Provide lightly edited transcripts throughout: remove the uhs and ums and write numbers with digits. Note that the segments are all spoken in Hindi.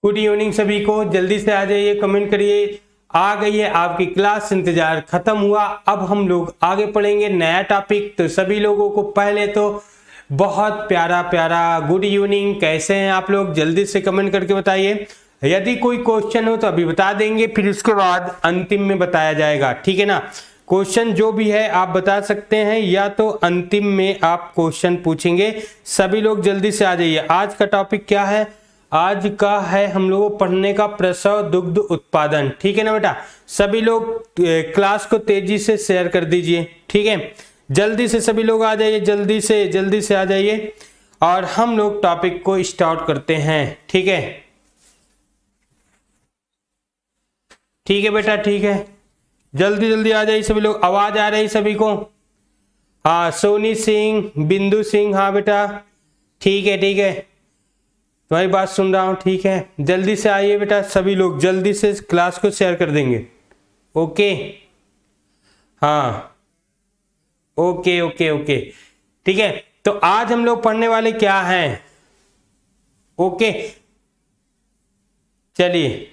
गुड इवनिंग सभी को। जल्दी से आ जाइए, कमेंट करिए। आ गई है आपकी क्लास, इंतजार खत्म हुआ। अब हम लोग आगे पढ़ेंगे नया टॉपिक। तो सभी लोगों को पहले तो बहुत प्यारा प्यारा गुड इवनिंग। कैसे हैं आप लोग? जल्दी से कमेंट करके बताइए। यदि कोई क्वेश्चन हो तो अभी बता देंगे, फिर उसके बाद अंतिम में बताया जाएगा, ठीक है ना। क्वेश्चन जो भी है आप बता सकते हैं, या तो अंतिम में आप क्वेश्चन पूछेंगे। सभी लोग जल्दी से आ जाइए। आज का टॉपिक क्या है? आज का है हम लोगों को पढ़ने का प्रसव दुग्ध उत्पादन, ठीक है ना बेटा। सभी लोग क्लास को तेजी से शेयर कर दीजिए, ठीक है। जल्दी से सभी लोग आ जाइए, जल्दी से आ जाइए और हम लोग टॉपिक को स्टार्ट करते हैं, ठीक है। ठीक है बेटा, ठीक है। जल्दी जल्दी आ जाइए सभी लोग। आवाज आ रही सभी को? हाँ, सोनी सिंह, बिंदु सिंह, हाँ बेटा, ठीक है ठीक है, तुम्हारी बात सुन रहा हूँ, ठीक है। जल्दी से आइए बेटा, सभी लोग जल्दी से क्लास को शेयर कर देंगे। ओके, हाँ, ओके ओके ओके, ठीक है। तो आज हम लोग पढ़ने वाले क्या हैं? ओके, चलिए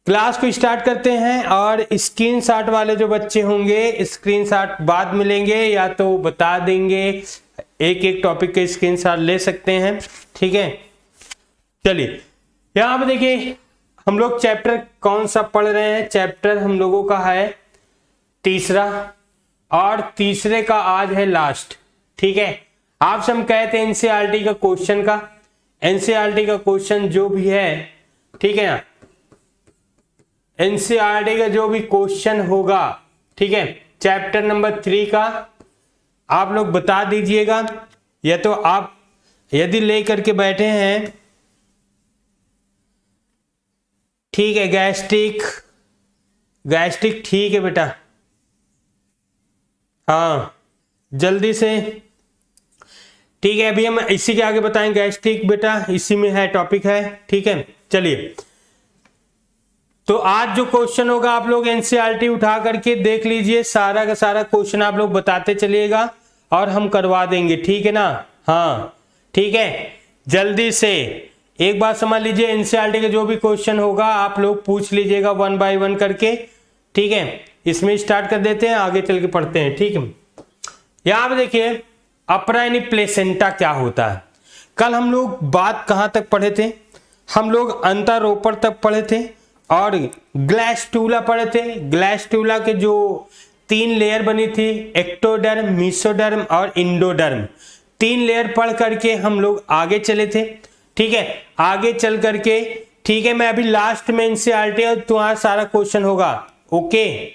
क्लास को स्टार्ट करते हैं। और स्क्रीनशॉट वाले जो बच्चे होंगे, स्क्रीनशॉट बाद में लेंगे या तो बता देंगे, एक एक टॉपिक के स्क्रीनशॉट ले सकते हैं, ठीक है। चलिए यहां पे देखिए, हम लोग चैप्टर कौन सा पढ़ रहे हैं? चैप्टर हम लोगों का है तीसरा, और तीसरे का आज है लास्ट, ठीक है। आपसे हम कहते हैं एनसीईआरटी का क्वेश्चन का, एनसीईआरटी का क्वेश्चन जो भी है, ठीक है ना, एनसीईआरटी का जो भी क्वेश्चन होगा, ठीक है, चैप्टर नंबर 3 का आप लोग बता दीजिएगा। या तो आप यदि ले करके बैठे हैं, ठीक है, गैस्ट्रिक, गैस्ट्रिक, ठीक है बेटा, हाँ जल्दी से, ठीक है। अभी हम इसी के आगे बताएंगे गैस्ट्रिक बेटा, इसी में है, टॉपिक है, ठीक है। चलिए, तो आज जो क्वेश्चन होगा आप लोग एनसीईआरटी उठा करके देख लीजिए, सारा का सारा क्वेश्चन आप लोग बताते चलिएगा और हम करवा देंगे, ठीक है ना। हाँ ठीक है, जल्दी से एक बात समझ लीजिए, एनसीईआरटी का जो भी क्वेश्चन होगा आप लोग पूछ लीजिएगा 1 बाय 1 करके, ठीक है। इसमें स्टार्ट कर देते हैं, आगे चल के पढ़ते हैं, ठीक है। यहां पे देखिए, अपरा यानी प्लेसेंटा क्या होता है। कल हम लोग बात कहां तक पढ़े थे? हम लोग अंतरोपण तक पढ़े थे और ग्लैस्टूला पढ़े थे। ग्लैस्टूला के जो 3 लेयर बनी थी, एक्टोडर्म, मेसोडर्म और इंडोडर्म, 3 लेयर पढ़ करके हम लोग आगे चले थे, ठीक है। आगे चल करके, ठीक है, मैं अभी लास्ट में एनसीईआरटी और तुम्हारा सारा क्वेश्चन होगा, ओके,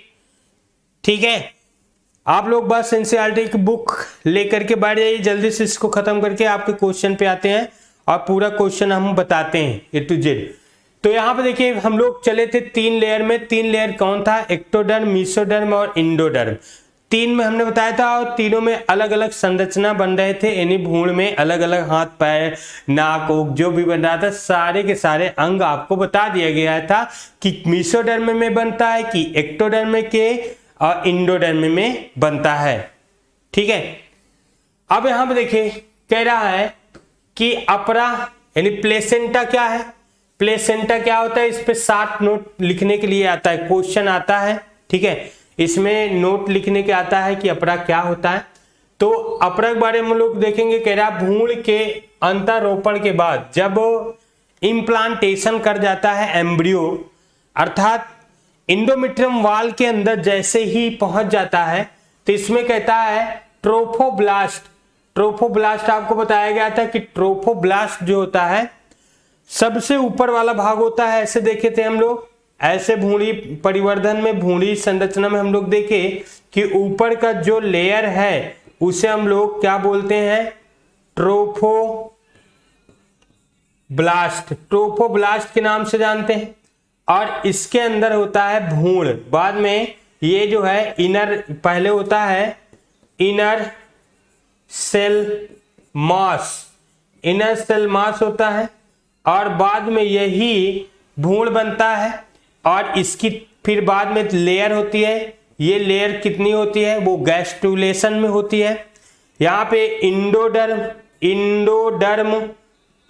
ठीक है। आप लोग बस एनसीईआरटी की बुक लेकर के बैठ जाइए, जल्दी से इसको खत्म करके आपके क्वेश्चन पे आते हैं और पूरा क्वेश्चन हम बताते हैं A to Z। तो यहाँ पे देखिए, हम लोग चले थे 3 लेयर में। 3 लेयर कौन था? एक्टोडर्म, मेसोडर्म और इंडोडर्म। 3 में हमने बताया था, और तीनों में अलग अलग संरचना बन रहे थे, यानी भ्रूण में अलग अलग हाथ पैर नाक ओक जो भी बन रहा था, सारे के सारे अंग आपको बता दिया गया था कि मेसोडर्म में बनता है कि एक्टोडर्म के और इंडोडर्म में बनता है, ठीक है। अब यहाँ पे देखिए, कह रहा है कि अपरा यानी प्लेसेंटा क्या है? प्लेसेंटा क्या होता है? इस पे 7 नोट लिखने के लिए आता है, क्वेश्चन आता है, ठीक है। इसमें नोट लिखने के आता है कि अपरा क्या होता है। तो अपरा के बारे में हम लोग देखेंगे। कह रहा भ्रूण के अंतरोपण के बाद जब इम्प्लांटेशन कर जाता है एम्ब्रियो, अर्थात इंडोमेट्रियम वाल के अंदर जैसे ही पहुंच जाता है, तो इसमें कहता है ट्रोफोब्लास्ट। ट्रोफोब्लास्ट आपको बताया गया था कि ट्रोफोब्लास्ट जो होता है सबसे ऊपर वाला भाग होता है, ऐसे देखे थे हम लोग, ऐसे भ्रूणी परिवर्धन में, भ्रूणी संरचना में हम लोग देखे कि ऊपर का जो लेयर है उसे हम लोग क्या बोलते हैं? ट्रोफोब्लास्ट। ट्रोफोब्लास्ट के नाम से जानते हैं। और इसके अंदर होता है भ्रूण। बाद में ये जो है इनर, पहले होता है inner cell mass, inner cell mass होता है, और बाद में यही भ्रूण बनता है। और इसकी फिर बाद में लेयर होती है। ये लेयर कितनी होती है? वो गैस्ट्रुलेशन में होती है। यहाँ पे इंडोडर्म, इंडोडर्म,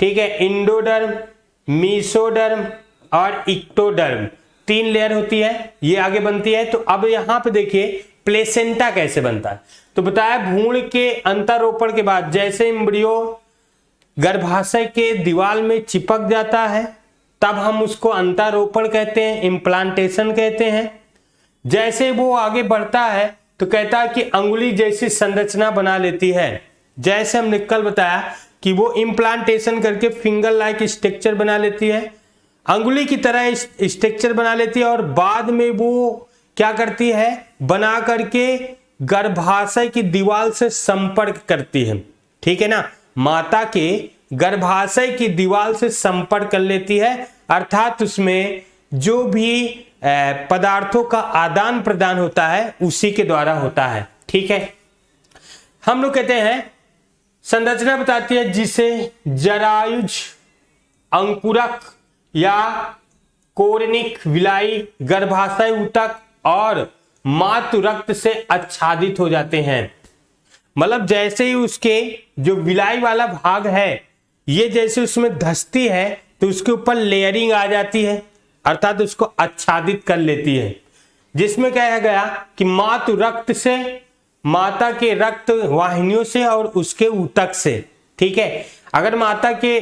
ठीक है, इंडोडर्म, मीसोडर्म और इक्टोडर्म, 3 लेयर होती है, ये आगे बनती है। तो अब यहां पे देखिए प्लेसेंटा कैसे बनता है। तो बताया भ्रूण के अंतरोपण के बाद जैसे एम्ब्रियो गर्भाशय के दीवार में चिपक जाता है तब हम उसको अंतरोपण कहते हैं, इम्प्लांटेशन कहते हैं। जैसे वो आगे बढ़ता है तो कहता है कि अंगुली जैसी संरचना बना लेती है। जैसे हमने कल बताया कि वो इम्प्लांटेशन करके फिंगर लाइक स्ट्रक्चर बना लेती है, अंगुली की तरह स्ट्रक्चर बना लेती है और बाद में वो क्या करती है, बना करके गर्भाशय की दीवार से संपर्क करती है। ठीक है ना, माता के गर्भाशय की दीवार से संपर्क कर लेती है, अर्थात उसमें जो भी पदार्थों का आदान प्रदान होता है उसी के द्वारा होता है। ठीक है, हम लोग कहते हैं संरचना बताती है जिसे जरायुज, अंकुरक या कोरनिक विलाई गर्भाशय ऊतक और मातृ रक्त से आच्छादित हो जाते हैं। मतलब जैसे ही उसके जो विलाई वाला भाग है ये जैसे उसमें धंसती है तो उसके ऊपर लेयरिंग आ जाती है, अर्थात उसको आच्छादित कर लेती है, जिसमें कहा गया कि मातृ रक्त से, माता के रक्त वाहिनियों से और उसके ऊतक से। ठीक है, अगर माता के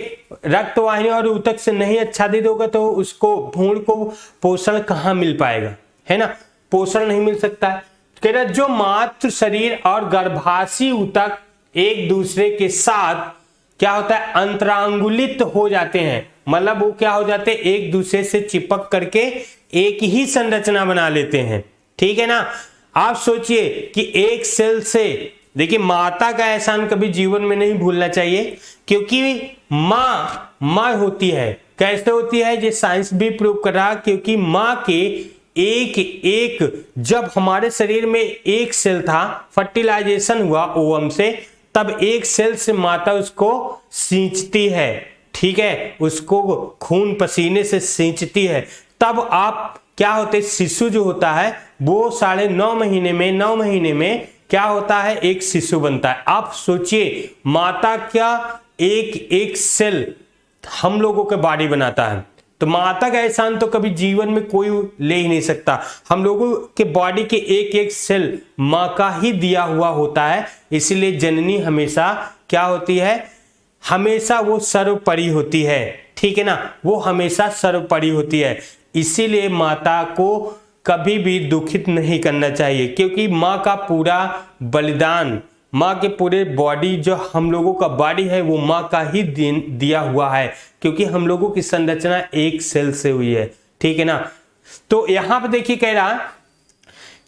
रक्त वाहिनियों और ऊतक से नहीं आच्छादित होगा तो उसको भ्रूण को पोषण कहाँ मिल पाएगा, है ना, पोषण नहीं मिल सकता है। कह रहा जो मातृ शरीर और गर्भाशय ऊतक एक दूसरे के साथ क्या होता है, अंतरांगुलित हो जाते हैं, मतलब वो क्या हो जाते हैं, एक दूसरे से चिपक करके एक ही संरचना बना लेते हैं। ठीक है ना, आप सोचिए कि एक सेल से, देखिए माता का एहसान कभी जीवन में नहीं भूलना चाहिए, क्योंकि माँ होती है, कैसे होती है ये साइंस भी प्रूव कर रहा, क्योंकि माँ के एक जब हमारे शरीर में एक सेल था, फर्टिलाइजेशन हुआ ओवम से, तब एक सेल से माता उसको सींचती है। ठीक है, उसको खून पसीने से सींचती है, तब आप क्या होते, शिशु जो होता है वो 9.5 महीने में, 9 महीने में क्या होता है, एक शिशु बनता है। आप सोचिए माता क्या एक सेल हम लोगों के बॉडी बनाता है, तो माता का एहसान तो कभी जीवन में कोई ले ही नहीं सकता। हम लोगों के बॉडी के एक सेल माँ का ही दिया हुआ होता है, इसीलिए जननी हमेशा क्या होती है, हमेशा वो सर्वोपरि होती है। ठीक है ना, वो हमेशा सर्वोपरि होती है, इसीलिए माता को कभी भी दुखित नहीं करना चाहिए, क्योंकि माँ का पूरा बलिदान, माँ के पूरे बॉडी, जो हम लोगों का बॉडी है वो माँ का ही दिया हुआ है, क्योंकि हम लोगों की संरचना एक सेल से हुई है। ठीक है ना, तो यहां पर देखिए कह रहा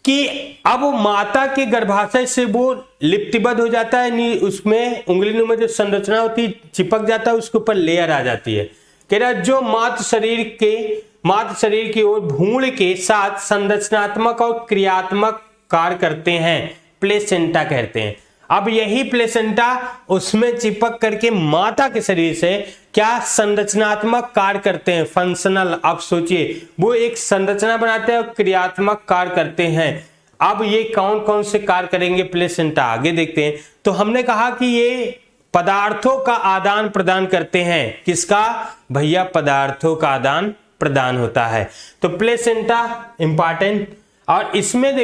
कि अब माता के गर्भाशय से वो लिप्तिबद्ध हो जाता है, उसमें उंगली में जो संरचना होती है चिपक जाता है, उसके ऊपर लेयर आ जाती है। कह रहा जो मातृ शरीर की ओर भ्रूण के साथ संरचनात्मक और क्रियात्मक कार्य करते हैं, प्लेसेंटा कहते हैं। अब यही प्लेसेंटा उसमें चिपक करके माता के शरीर से क्या संरचनात्मक कार्य करते हैं, फंक्शनल। आप सोचिए वो एक संरचना बनाते हैं और क्रियात्मक कार्य करते हैं। अब ये कौन कौन से कार्य करेंगे प्लेसेंटा, आगे देखते हैं। तो हमने कहा कि ये पदार्थों का आदान प्रदान करते हैं, किसका भैया, पदार्थों का आदान प्रदान होता है। तो प्लेसेंटा इंपॉर्टेंट। और इसमें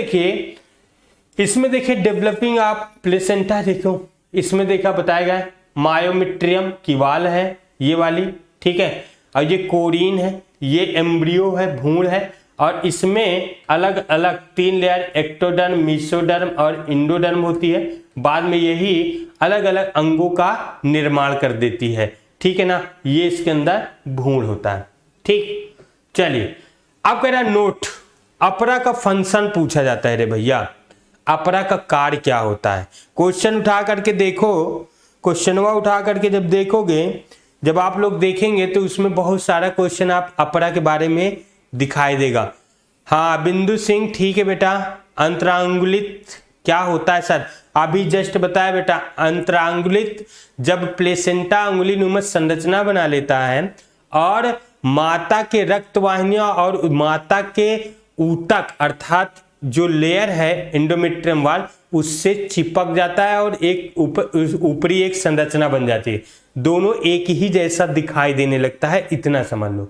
देखिए डेवलपिंग ऑफ प्लेसेंटा, देखो इसमें देखा बताया गया मायोमेट्रियम की वाल है ये वाली, ठीक है, और ये कोरिन है, ये एम्ब्रियो है, भ्रूण है, और इसमें अलग अलग 3 लेयर एक्टोडर्म, मीसोडर्म और इंडोडर्म होती है। बाद में यही अलग अलग अंगों का निर्माण कर देती है। ठीक है ना, ये इसके अंदर भ्रूण होता है। ठीक, चलिए अब कह रहा नोट, अपरा का फंक्शन पूछा जाता है रे भैया, अपरा का कार्य क्या होता है। क्वेश्चन उठा करके देखो, क्वेश्चनवा उठा करके जब देखोगे, जब आप लोग देखेंगे तो उसमें बहुत सारा क्वेश्चन आप अपरा के बारे में दिखाई देगा। हाँ बिंदु सिंह, ठीक है बेटा। अंतरांगुलित क्या होता है सर, अभी जस्ट बताया बेटा। अंतरांगुलित जब प्लेसेंटा अंगुली नुमा संरचना बना लेता है और माता के रक्त वाहिनियां और माता के ऊतक अर्थात जो लेयर है एंडोमेट्रियम वाल उससे चिपक जाता है और एक ऊपरी एक संरचना बन जाती है। दोनों एक ही जैसा दिखाई देने लगता है, इतना समझ लो।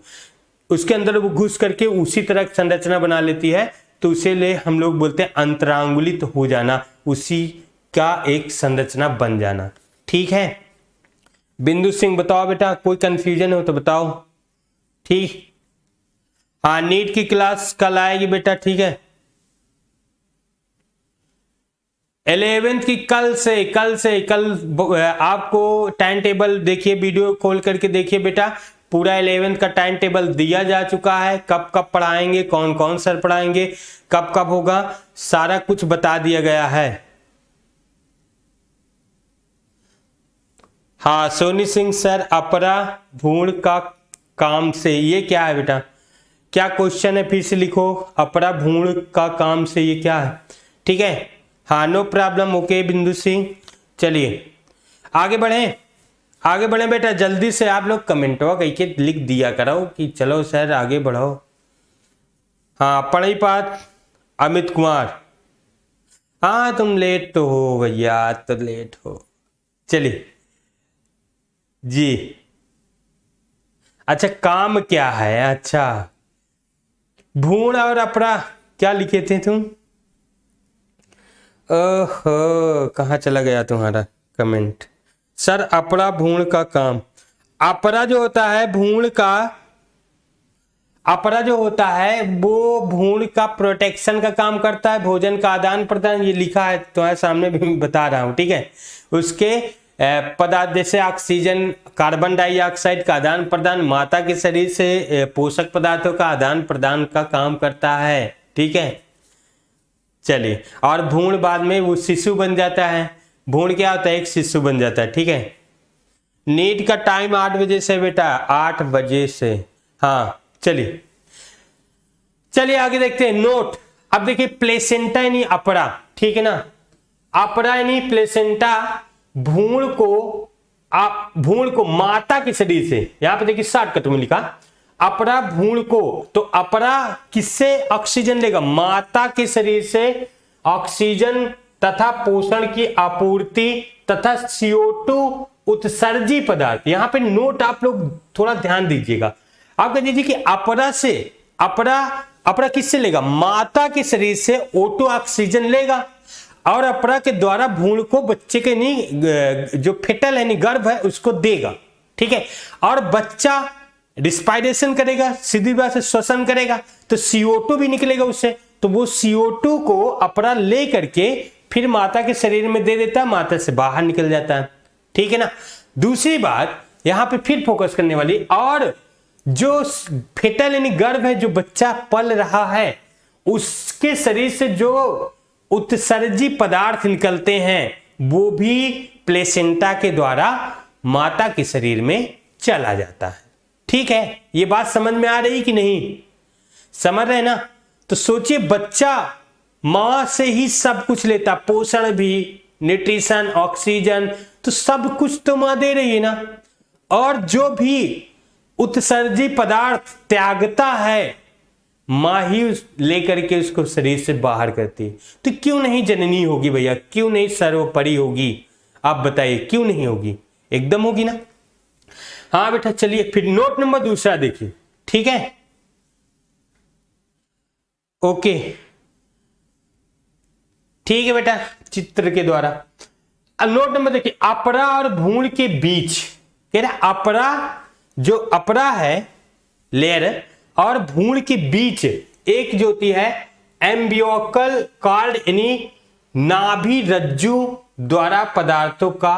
उसके अंदर वो घुस करके उसी तरह संरचना बना लेती है, तो उसे ले हम लोग बोलते हैं अंतरांगुलित हो जाना, उसी का एक संरचना बन जाना। ठीक है, बिंदु सिंह बताओ बेटा, कोई कंफ्यूजन हो तो बताओ। ठीक, हाँ नीट की क्लास कल आएगी बेटा, ठीक है 11th की कल आपको टाइम टेबल देखिए, वीडियो खोल करके देखिए बेटा, पूरा 11th का टाइम टेबल दिया जा चुका है, कब कब पढ़ाएंगे, कौन कौन सर पढ़ाएंगे, कब कब होगा, सारा कुछ बता दिया गया है। हाँ सोनी सिंह सर, अपरा भ्रूण का काम से, ये क्या है बेटा, क्या क्वेश्चन है, फिर से लिखो, अपरा भ्रूण का काम से ये क्या है। ठीक है, हाँ नो प्रॉब्लम, ओके बिंदु सिंह। चलिए आगे बढ़े बेटा, जल्दी से आप लोग कमेंटवा कह के लिख दिया करो कि चलो सर आगे बढ़ो। हाँ पढ़ई पाठ अमित कुमार, हाँ तुम लेट तो हो भैया, तो लेट हो। चलिए जी, अच्छा काम क्या है, अच्छा भ्रूण और अपरा क्या लिखे थे तुम, ओहो कहाँ चला गया तुम्हारा कमेंट। सर अपरा भ्रूण का काम, अपरा जो होता है भ्रूण का, अपरा जो होता है वो भ्रूण का प्रोटेक्शन का काम करता है, भोजन का आदान प्रदान, ये लिखा है तुम्हारे सामने भी बता रहा हूँ। ठीक है, उसके पदार्थ जैसे ऑक्सीजन, कार्बन डाइऑक्साइड का आदान प्रदान, माता के शरीर से पोषक पदार्थों का आदान प्रदान का काम करता है। ठीक है, चलिए, और भ्रूण बाद में वो शिशु बन जाता है, भ्रूण क्या होता है, एक शिशु बन जाता है। ठीक है, नीट का टाइम 8 बजे से बेटा, 8 बजे से। हाँ चलिए आगे देखते हैं नोट। अब देखिए प्लेसेंटा यानी अपरा, ठीक है ना, अपरा यानी प्लेसेंटा भ्रूण को माता के शरीर से, यहां पे देखिए शॉर्टकट में लिखा अपरा भ्रूण को, तो अपरा किससे ऑक्सीजन लेगा, माता के शरीर से ऑक्सीजन तथा पोषण की आपूर्ति तथा CO2 उत्सर्जी पदार्थ। यहां पे नोट आप लोग थोड़ा ध्यान दीजिएगा, आप कह दीजिए कि अपरा किससे लेगा, माता के शरीर से O2 ऑक्सीजन लेगा, और अपरा के द्वारा भ्रूण को बच्चे के जो फेटल है गर्भ है उसको देगा। ठीक है, और बच्चा रिस्पायरेशन करेगा, सीधी बात से श्वसन करेगा, तो CO2 भी निकलेगा उससे, तो वो CO2 को अपरा ले करके फिर माता के शरीर में दे देता है, माता से बाहर निकल जाता है। ठीक है ना, दूसरी बात यहां पे फिर फोकस करने वाली, और जो फेटल यानी गर्भ है, जो बच्चा पल रहा है, उसके शरीर से जो उत्सर्जी पदार्थ निकलते हैं वो भी प्लेसेंटा के द्वारा माता के शरीर में चला जाता है। ठीक है, ये बात समझ में आ रही कि नहीं, समझ रहे ना। तो सोचिए बच्चा मां से ही सब कुछ लेता, पोषण भी, न्यूट्रिशन, ऑक्सीजन, तो सब कुछ तो मां दे रही है ना, और जो भी उत्सर्जी पदार्थ त्यागता है मां ही लेकर के उसको शरीर से बाहर करती है। तो क्यों नहीं जननी होगी भैया, क्यों नहीं सर्वोपरि होगी, आप बताइए क्यों नहीं होगी, एकदम होगी ना। हाँ बेटा चलिए फिर नोट नंबर दूसरा देखिए। ठीक है, ओके ठीक है बेटा, चित्र के द्वारा। अब नोट नंबर देखिए, अपरा और भ्रूण के बीच, कह रहा अपरा, जो अपरा है लेयर और भ्रूण के बीच एक जो होती है एम्बियोकल कॉर्ड यानी नाभि रज्जु द्वारा पदार्थों का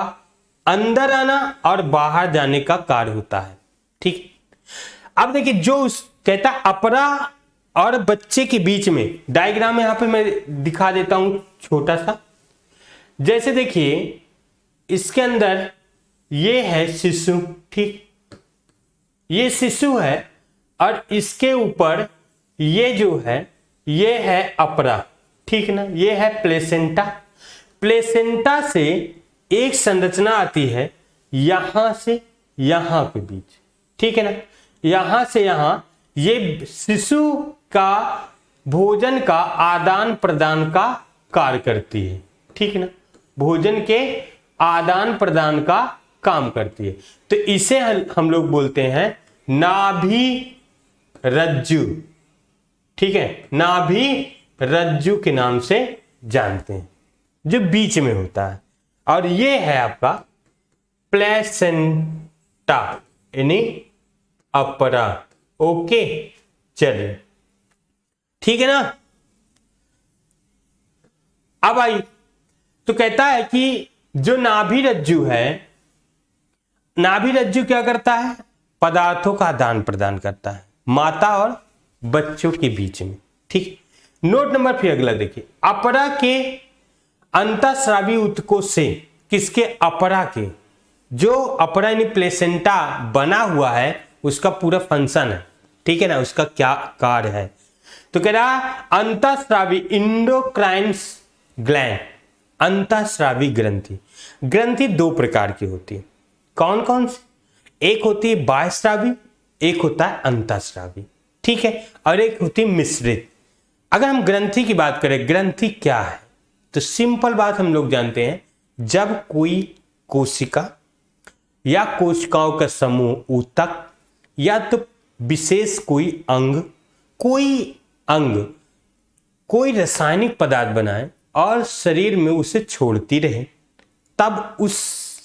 अंदर आना और बाहर जाने का कार्य होता है। ठीक, अब देखिए जो कहता अपरा और बच्चे के बीच में, डायग्राम यहां पे मैं दिखा देता हूं छोटा सा। जैसे देखिए इसके अंदर ये है शिशु, ठीक, ये शिशु है, और इसके ऊपर ये जो है ये है अपरा, ठीक ना, ये है प्लेसेंटा। प्लेसेंटा से एक संरचना आती है यहां से यहां के बीच, ठीक है ना, यहां से यहां, ये शिशु का भोजन का आदान प्रदान का कार्य करती है। ठीक है ना, भोजन के आदान प्रदान का काम करती है। तो इसे हम लोग बोलते हैं नाभि रज्जु। ठीक है, नाभि रज्जु के नाम से जानते हैं, जो बीच में होता है। और ये है आपका प्लेसेंटा यानी अपरा। ओके, चलिए ठीक है ना। अब आई तो कहता है कि जो नाभि रज्जु है, नाभि रज्जु क्या करता है? पदार्थों का आदान प्रदान करता है माता और बच्चों के बीच में। ठीक, नोट नंबर फिर अगला देखिए, अपरा के अंतःस्रावी ऊतकों से, किसके? अपरा के, जो अपरा यानी प्लेसेंटा बना हुआ है उसका पूरा फंक्शन है। ठीक है ना, उसका क्या कार्य है? तो कह रहा अंतःस्रावी इंडोक्राइन ग्लैंड, अंतःस्रावी ग्रंथि। ग्रंथि दो प्रकार की होती है। कौन कौन सी? एक होती है बाह्यस्रावी, एक होता है अंतःस्रावी। ठीक है, और एक होती है मिश्रित। अगर हम ग्रंथि की बात करें, ग्रंथि क्या है? तो सिंपल बात हम लोग जानते हैं, जब कोई कोशिका या कोशिकाओं का समूह, ऊतक या तो विशेष कोई अंग, कोई रासायनिक पदार्थ बनाए और शरीर में उसे छोड़ती रहे, तब उस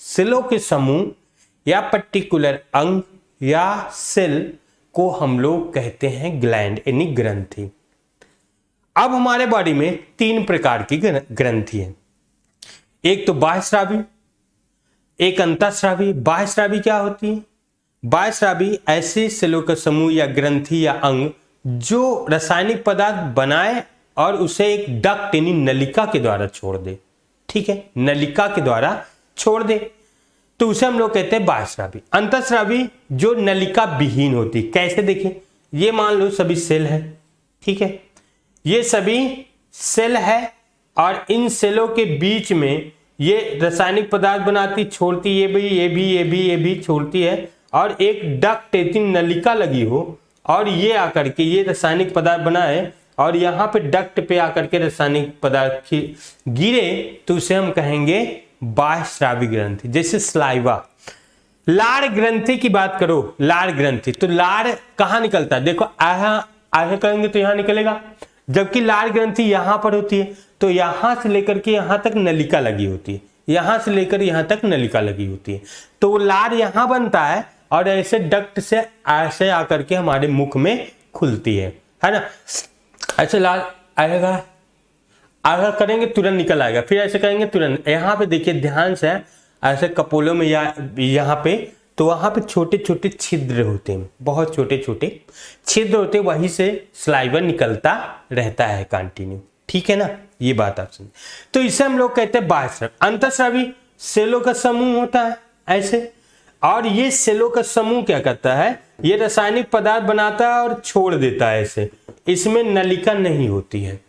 सेलों के समूह या पर्टिकुलर अंग या सेल को हम लोग कहते हैं ग्लैंड यानी ग्रंथि। अब हमारे बॉडी में तीन प्रकार की ग्रंथि है। एक तो बाह्यस्रावी, एक अंतःस्रावी। बाह्यस्रावी क्या होती है? बाह्यस्रावी ऐसे सेलों का समूह या ग्रंथि या अंग जो रासायनिक पदार्थ बनाए और उसे एक डक्ट यानी नलिका के द्वारा छोड़ दे। ठीक है, नलिका के द्वारा छोड़ दे तो उसे हम लोग कहते हैं बाह्यस्रावी। अंतःस्रावी जो नलिका विहीन होती। कैसे? देखिए, ये मान लो सभी सेल है। ठीक है, ये सभी सेल है और इन सेलों के बीच में ये रासायनिक पदार्थ बनाती, छोड़ती, ये भी छोड़ती है, और एक डक्ट यानी नलिका लगी हो और ये आकर के ये रासायनिक पदार्थ बनाए और यहाँ पे डक्ट पे आकर के रासायनिक पदार्थ गिरे तो उसे हम कहेंगे बाह्यस्रावी ग्रंथि। जैसे स्लाइवा। लार ग्रंथि की बात करो, लार ग्रंथि, तो लार कहाँ निकलता है? देखो, आगे करेंगे तो यहाँ निकलेगा, जबकि लार ग्रंथि यहाँ पर होती है। तो यहाँ से लेकर के यहाँ तक नलिका लगी होती है, यहाँ से लेकर यहाँ तक नलिका लगी होती है। तो लार यहाँ बनता है और ऐसे डक्ट से ऐसे आकर के हमारे मुख में खुलती है ना। ऐसे लार आएगा, आगे करेंगे तुरंत निकल आएगा, फिर ऐसे करेंगे तुरंत। यहाँ पे देखिए ध्यान से, ऐसे कपोलों में या यहाँ पे, तो वहां पे छोटे छोटे छिद्र होते हैं, बहुत छोटे छोटे छिद्र होते हैं, वहीं से स्लाइवा निकलता रहता है कंटिन्यू। ठीक है ना, ये बात आप सुन। तो इसे हम लोग कहते हैं बाह्यस्रावी। अंतःस्रावी सेलों का समूह होता है ऐसे, और ये सेलों का समूह क्या करता है? ये रासायनिक पदार्थ बनाता है और छोड़ देता है ऐसे। इसमें नलिका नहीं होती है।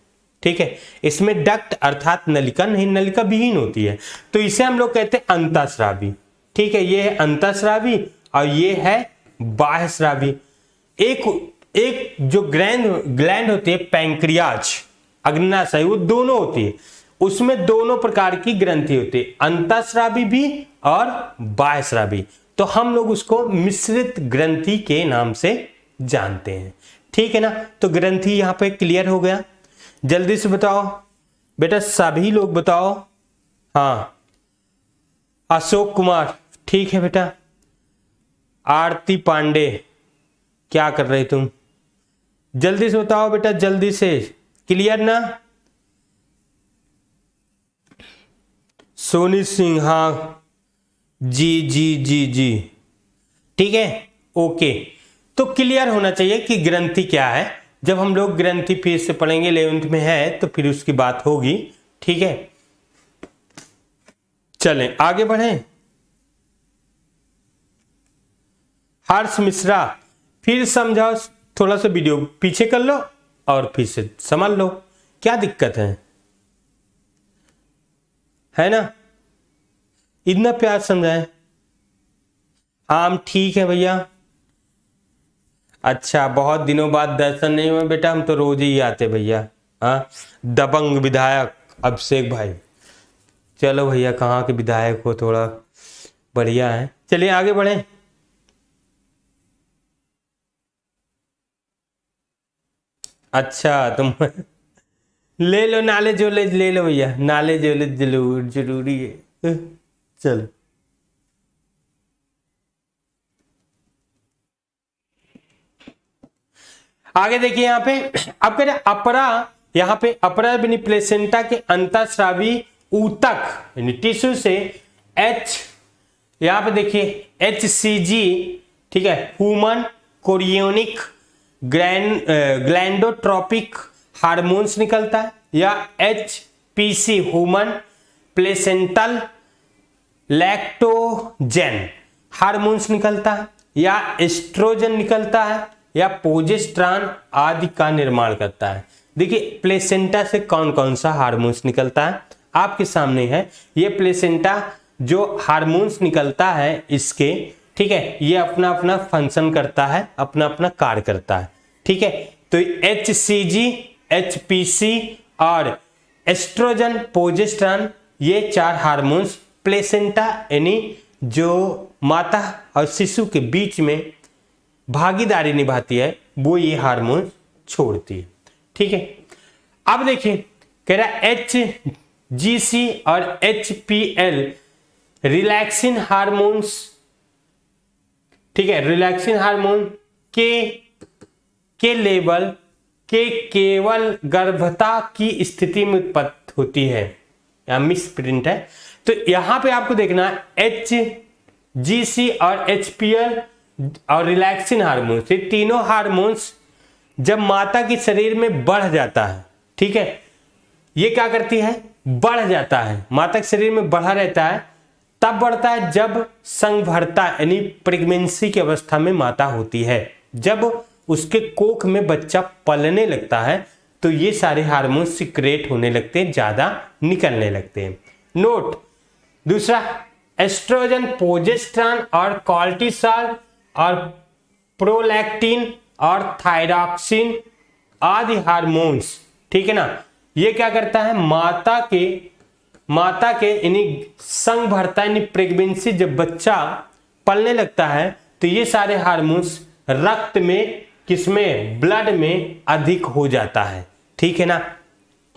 ठीक है, इसमें डक्ट अर्थात नलिका नहीं, नलिका विहीन होती है। तो इसे हम लोग कहते हैं अंतःस्रावी। ठीक है, ये है अंतःस्रावी और ये है बाह्यस्रावी। एक जो ग्लैंड होती है पैंक्रियाज, अग्नाशय, वो दोनों होती है, उसमें दोनों प्रकार की ग्रंथि होती है, अंतःस्रावी भी और बाह्यस्रावी। तो हम लोग उसको मिश्रित ग्रंथि के नाम से जानते हैं। ठीक है ना, तो ग्रंथि यहाँ पे क्लियर हो गया। जल्दी से बताओ बेटा, सभी लोग बताओ। हाँ, अशोक कुमार, ठीक है बेटा। आरती पांडे, क्या कर रहे तुम? जल्दी से बताओ बेटा, जल्दी से। क्लियर ना? सोनी सिंह, हाँ जी जी जी जी, ठीक है, ओके। तो क्लियर होना चाहिए कि ग्रंथि क्या है। जब हम लोग ग्रंथि फिर से पढ़ेंगे, 11th में है तो फिर उसकी बात होगी। ठीक है, चलें आगे बढ़ें। हर्ष मिश्रा, फिर समझाओ, थोड़ा सा वीडियो पीछे कर लो और फिर से समझ लो, क्या दिक्कत है ना? इतना प्यार समझाएं। हाँ ठीक है भैया। अच्छा, बहुत दिनों बाद दर्शन नहीं हुए बेटा, हम तो रोज ही आते भैया। हाँ, दबंग विधायक अभिषेक भाई, चलो भैया, कहाँ के विधायक हो, थोड़ा बढ़िया है, चलिए आगे बढ़े। अच्छा तुम ले लो नॉलेज वॉलेज ले लो भैया, नॉलेज वॉलेज जरूर जरूरी है। चलो आगे देखिए यहाँ पे, अब कह रहे अपरा, यहाँ पे अपरा यानी प्लेसेंटा के अंतःस्रावी ऊतक यानी टिश्यू से एच, यहाँ पे देखिए HCG, ठीक है, ह्यूमन कोरियोनिक ग्लैंडोट्रोपिक हार्मोन्स निकलता है, या HPC human placental lactogen hormones निकलता है, या एस्ट्रोजन निकलता है, या प्रोजेस्टेरॉन आदि का निर्माण करता है। देखिए प्लेसेंटा से कौन कौन सा हार्मोन्स निकलता है आपके सामने है। ये प्लेसेंटा जो हार्मोन्स निकलता है इसके, ठीक है, ये अपना अपना फंक्शन करता है, अपना अपना कार्य करता है, ठीक है। तो HCG, HPC और एस्ट्रोजन, प्रोजेस्टेरॉन, ये 4 हार्मोन्स प्लेसेंटा यानी जो माता और शिशु के बीच में भागीदारी निभाती है, वो ये हार्मोन छोड़ती है, ठीक है। अब देखिए कह रहा HGC और HPL रिलैक्सिन हार्मोन्स, ठीक है, रिलैक्सिन हार्मोन के लेवल के केवल गर्भता की स्थिति में उत्पत्ति होती है, या मिस प्रिंट है। तो यहां पे आपको देखना HGC और HPL और रिलैक्सिन हार्मोन्स, ये तीनों हार्मोन्स जब माता के शरीर में बढ़ जाता है, ठीक है, ये क्या करती है, बढ़ जाता है, माता के शरीर में बढ़ा रहता है, तब बढ़ता है जब संभरता यानी प्रेगनेंसी की अवस्था में माता होती है, जब उसके कोख में बच्चा पलने लगता है, तो ये सारे हार्मोन सिक्रेट होने लगते हैं, ज्यादा निकलने लगते हैं। नोट दूसरा, एस्ट्रोजन, प्रोजेस्टेरॉन और कॉर्टिसोल और प्रोलैक्टिन और थायरॉक्सिन आदि हार्मोन्स, ठीक है ना, ये क्या करता है, माता के यानी संभरता यानी प्रेगनेंसी, जब बच्चा पलने लगता है तो ये सारे हार्मोन्स रक्त में, किसमें, ब्लड में अधिक हो जाता है, ठीक है ना।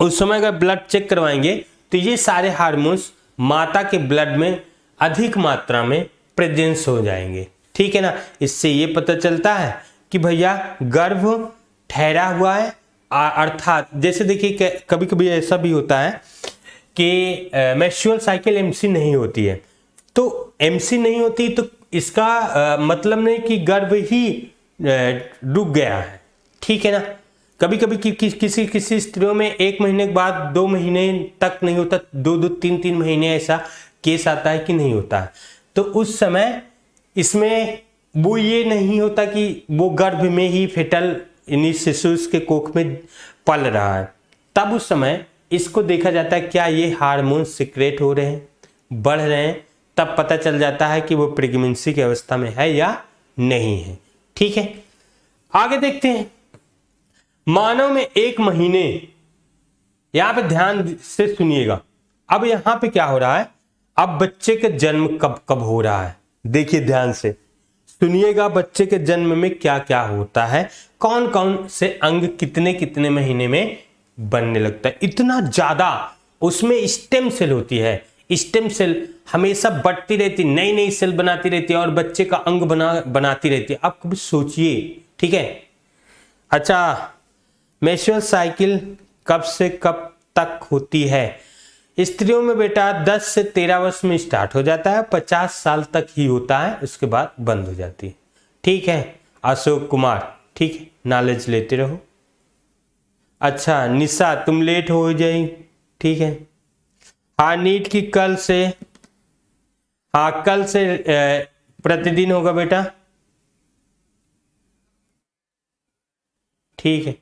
उस समय अगर ब्लड चेक करवाएंगे तो ये सारे हार्मोन्स माता के ब्लड में अधिक मात्रा में प्रेजेंस हो जाएंगे, ठीक है ना। इससे ये पता चलता है कि भैया गर्भ ठहरा हुआ है, अर्थात जैसे देखिए कभी कभी ऐसा भी होता है कि मेंस्ट्रुअल साइकिल MC नहीं होती है, तो MC नहीं होती तो इसका मतलब नहीं कि गर्भ ही रुक गया है, ठीक है ना। कभी कभी किसी स्त्रियों में 1 महीने के बाद 2 महीने तक नहीं होता, 2-3 महीने ऐसा केस आता है कि नहीं होता है, तो उस समय इसमें वो ये नहीं होता कि वो गर्भ में ही फेटल यानी शिशु के कोख में पल रहा है, तब उस समय इसको देखा जाता है क्या ये हार्मोन सिक्रेट हो रहे हैं, बढ़ रहे हैं, तब पता चल जाता है कि वो प्रेगनेंसी की अवस्था में है या नहीं है, ठीक है। आगे देखते हैं, मानव में 1 महीने, यहां पे ध्यान से सुनिएगा, अब यहां पे क्या हो रहा है, अब बच्चे का जन्म कब कब हो रहा है, देखिए ध्यान से सुनिएगा, बच्चे के जन्म में क्या क्या होता है, कौन कौन से अंग कितने कितने महीने में बनने लगता है, इतना ज्यादा उसमें स्टेम सेल होती है, स्टेम सेल हमेशा बढ़ती रहती, नई नई सेल बनाती रहती है और बच्चे का अंग बनाती रहती है, आप कभी सोचिए, ठीक है। अच्छा, मेंस्ट्रुअल साइकिल कब से कब तक होती है, स्त्रियों में बेटा 10 से 13 वर्ष में स्टार्ट हो जाता है, 50 साल तक ही होता है, उसके बाद बंद हो जाती है, ठीक है। अशोक कुमार, ठीक है, नॉलेज लेते रहो। अच्छा निशा तुम लेट हो जाए, ठीक है। हाँ नीट की कल से, हाँ कल से प्रतिदिन होगा बेटा, ठीक है,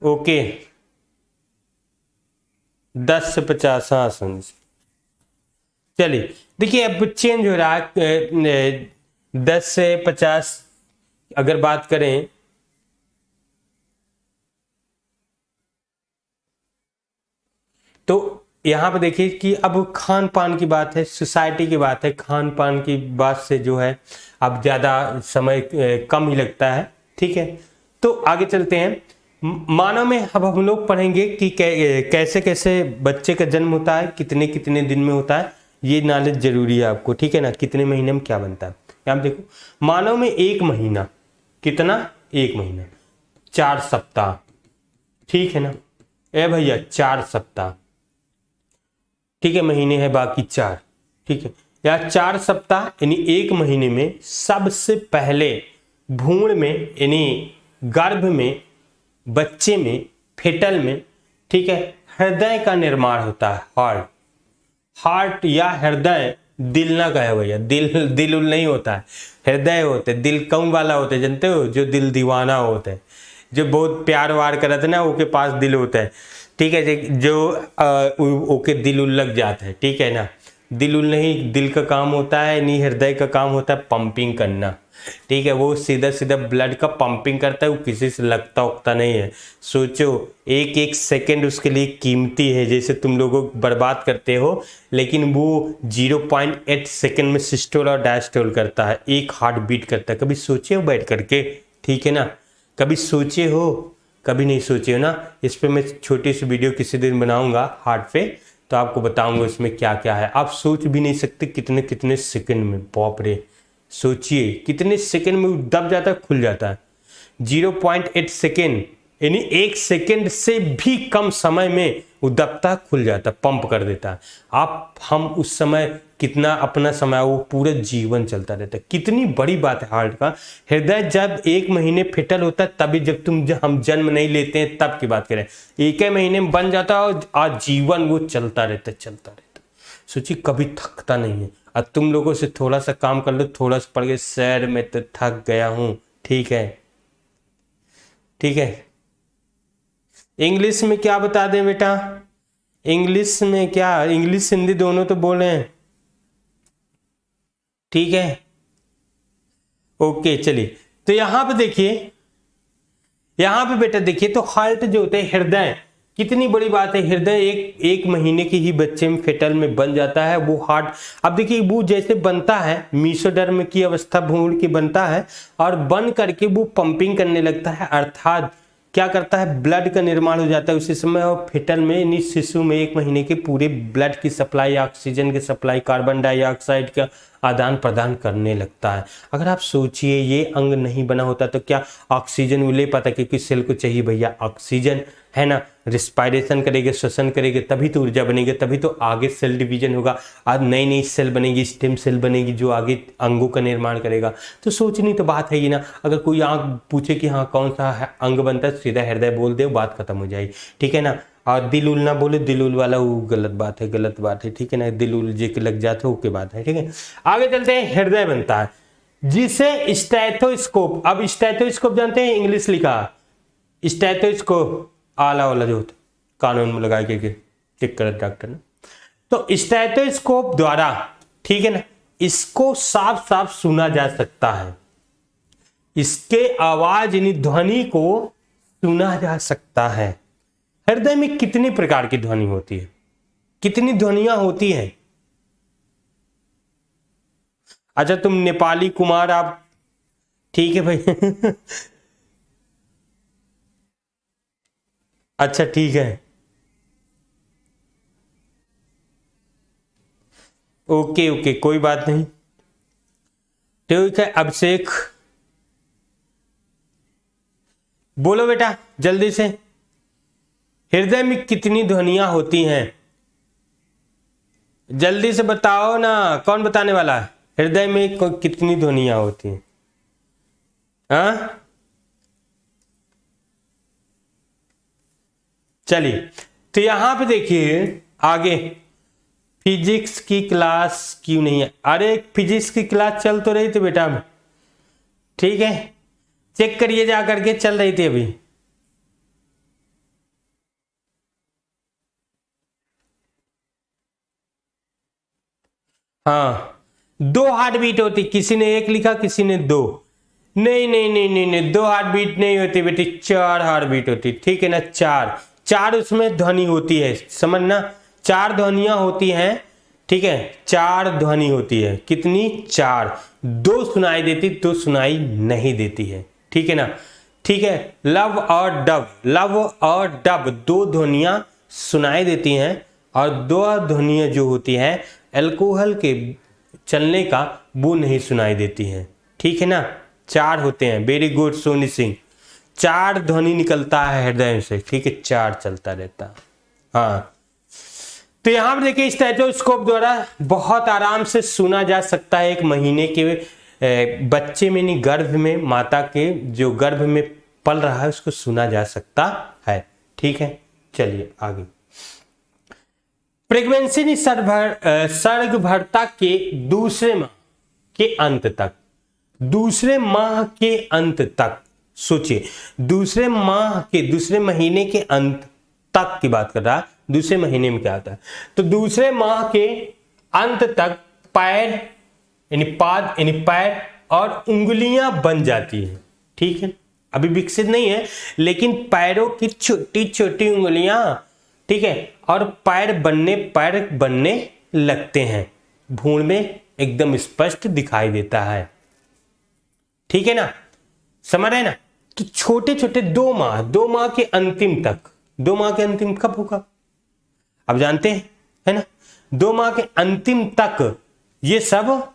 ओके। 10 से 50, हाँ समझ, चलिए देखिए अब चेंज हो रहा है, 10 से 50 अगर बात करें तो यहाँ पे देखिए कि अब खान पान की बात है, सोसाइटी की बात है, खान पान की बात से जो है अब ज़्यादा समय कम ही लगता है। ठीक है, तो आगे चलते हैं। मानव में अब हम लोग पढ़ेंगे कि कैसे कैसे बच्चे का जन्म होता है, कितने कितने दिन में होता है, ये नॉलेज जरूरी है आपको। ठीक है ना, कितने महीने में क्या बनता है। यहाँ देखो, मानव में एक महीना कितना, एक महीना 4 सप्ताह। ठीक है ना, ए भैया 4 सप्ताह। ठीक है, महीने हैं बाकी 4। ठीक है, या 4 सप्ताह यानी एक महीने में सबसे पहले भ्रूण में यानी गर्भ में, बच्चे में, फेटल में, ठीक है, हृदय का निर्माण होता है। हार्ट या हृदय, दिल ना कहे भैया, दिल उल नहीं होता है, हृदय होते। दिल कौन वाला होता है जानते हो, जो दिल दीवाना होता है, जो बहुत प्यार वार करते ना, उसके पास दिल होता है। ठीक है, जो ओके दिल उल लग जाता है। ठीक है ना, दिल उल नहीं, दिल का काम होता है नहीं, हृदय का काम होता है पंपिंग करना। ठीक है, वो सीधा सीधा ब्लड का पंपिंग करता है, वो किसी से लगता उगता नहीं है। सोचो, एक एक सेकंड उसके लिए कीमती है, जैसे तुम लोगों को बर्बाद करते हो, लेकिन वो 0.8 सेकंड में सिस्टोल और डायस्टोल करता है, एक हार्ट बीट करता है। कभी सोचे हो बैठ करके? ठीक है ना, कभी सोचे हो? कभी नहीं सोचे हो ना। इस पे मैं छोटी सी वीडियो किसी दिन बनाऊंगा हार्ट पे, तो आपको बताऊंगा इसमें क्या क्या है। आप सोच भी नहीं सकते कितने कितने सेकंड में, बाप रे, सोचिए कितने सेकंड में दब जाता है, खुल जाता है। 0.8 सेकंड यानी एक सेकंड से भी कम समय में वो दबता, खुल जाता, पंप कर देता है। हम उस समय कितना अपना समय, वो पूरा जीवन चलता रहता है। कितनी बड़ी बात है हार्ट का। हृदय जब एक महीने फिटल होता है तभी, जब हम जन्म नहीं लेते हैं तब की बात करें, एक ही महीने में बन जाता है और आजीवन वो चलता रहता है। सोचिए, कभी थकता नहीं है। अब तुम लोगों से थोड़ा सा काम कर लो, थोड़ा सा पढ़ के, सर मैं तो थक गया हूं। ठीक है, ठीक है। इंग्लिश में क्या बता दें बेटा? इंग्लिश में क्या, इंग्लिश हिंदी दोनों तो बोल रहे हैं। ठीक है, ओके, चलिए। तो यहां पे देखिए, यहां पे बेटा देखिए, तो हार्ट जो होते हैं, हृदय, कितनी बड़ी बात है। हृदय एक महीने की ही बच्चे में, फेटल में बन जाता है वो हार्ट। अब देखिए, वो जैसे बनता है, मीसोडर्म की अवस्था भ्रूण की बनता है, और बन करके वो पंपिंग करने लगता है, अर्थात क्या करता है, ब्लड का निर्माण हो जाता है उसी समय। और फेटल में यानी शिशु में एक महीने के पूरे ब्लड की सप्लाई, ऑक्सीजन की सप्लाई, कार्बन डाइऑक्साइड का आदान प्रदान करने लगता है। अगर आप सोचिए, ये अंग नहीं बना होता तो क्या ऑक्सीजन वो ले पाता? क्योंकि सेल को चाहिए भैया ऑक्सीजन, है ना। रिस्पायरेशन करेंगे, श्वसन करेंगे, तभी तो ऊर्जा बनेगी, तभी तो आगे सेल डिवीजन होगा, आज नई नई सेल बनेगी, स्टेम सेल बनेगी, जो आगे अंगों का निर्माण करेगा। तो सोचनी तो बात है ये ना। अगर कोई आंख पूछे कि हाँ कौन सा अंग बनता है, सीधा हृदय बोल दे, बात खत्म हो जाएगी। ठीक है ना। और दिल उल ना बोले, दिल उल वाला वो गलत बात है, गलत बात है। ठीक है ना, दिल उल जे के लग जाते हो के बात है। ठीक है, आगे चलते हैं। हृदय बनता है जिसे स्टेथोस्कोप, अब स्टेथोस्कोप जानते हैं, इंग्लिश लिखा स्टेथोस्कोप, आला वाला जो होता है, कानून में लगा के चेक कर डॉक्टर ने। तो स्टेथोस्कोप द्वारा, ठीक है ना, इसको साफ साफ सुना जा सकता है, इसके आवाज यानी ध्वनि को सुना जा सकता है। हृदय में कितनी प्रकार की ध्वनि होती है, कितनी ध्वनियां होती हैं? अच्छा, तुम नेपाली कुमार, आप ठीक है भाई अच्छा, ठीक है, ओके ओके, कोई बात नहीं। ठीक है, अभिषेक बोलो बेटा जल्दी से, हृदय में कितनी ध्वनियां होती हैं? जल्दी से बताओ ना, कौन बताने वाला है? हृदय में कितनी ध्वनियां होती हैं? हाँ, चलिए, तो यहां पे देखिए आगे, फिजिक्स की क्लास क्यों नहीं है? अरे फिजिक्स की क्लास चल तो रही थी बेटा, ठीक है, चेक करिए जा करके, चल रही थी अभी। हाँ, 2 हार्ट बीट होती, किसी ने 1 लिखा, किसी ने 2। नहीं नहीं नहीं नहीं नहीं, 2 हार्ट बीट नहीं होती बेटी, 4 हार्ट बीट होती। ठीक है ना, 4 उसमें ध्वनि होती है, समझना। 4 ध्वनियां होती हैं, ठीक है, 4 ध्वनि होती है। कितनी? 4। 2 सुनाई देती, 2 सुनाई नहीं देती है, ठीक है ना। ठीक है, लव और डब, लव और डब 2 ध्वनियां सुनाई देती हैं और 2 ध्वनियां जो होती हैं अल्कोहल के चलने का वो नहीं सुनाई देती हैं, ठीक है ना। 4 होते हैं। Very good Soni Singh. 4 ध्वनि निकलता है हृदय से, ठीक है, 4 चलता रहता है। हाँ, तो यहां पर देखिए स्टेथोस्कोप द्वारा बहुत आराम से सुना जा सकता है। 1 महीने के बच्चे में, नहीं गर्भ में, माता के जो गर्भ में पल रहा है उसको सुना जा सकता है, ठीक है। चलिए आगे। प्रेगनेंसी सर्गभरता के दूसरे माह के अंत तक, दूसरे माह के अंत तक, सोचिए दूसरे महीने के अंत तक की बात कर रहा है। दूसरे महीने में क्या होता है? तो दूसरे माह के अंत तक पैर यानी पाद यानी पैर और उंगलियां बन जाती हैं, ठीक है। अभी विकसित नहीं है लेकिन पैरों की छोटी छोटी उंगलियां, ठीक है, और पैर बनने लगते हैं। भ्रूण में एकदम स्पष्ट दिखाई देता है, ठीक है ना, समझ रहे ना। तो छोटे छोटे 2 माह के अंतिम तक, 2 माह के अंतिम कब होगा अब जानते हैं, है ना। 2 माह के अंतिम तक ये सब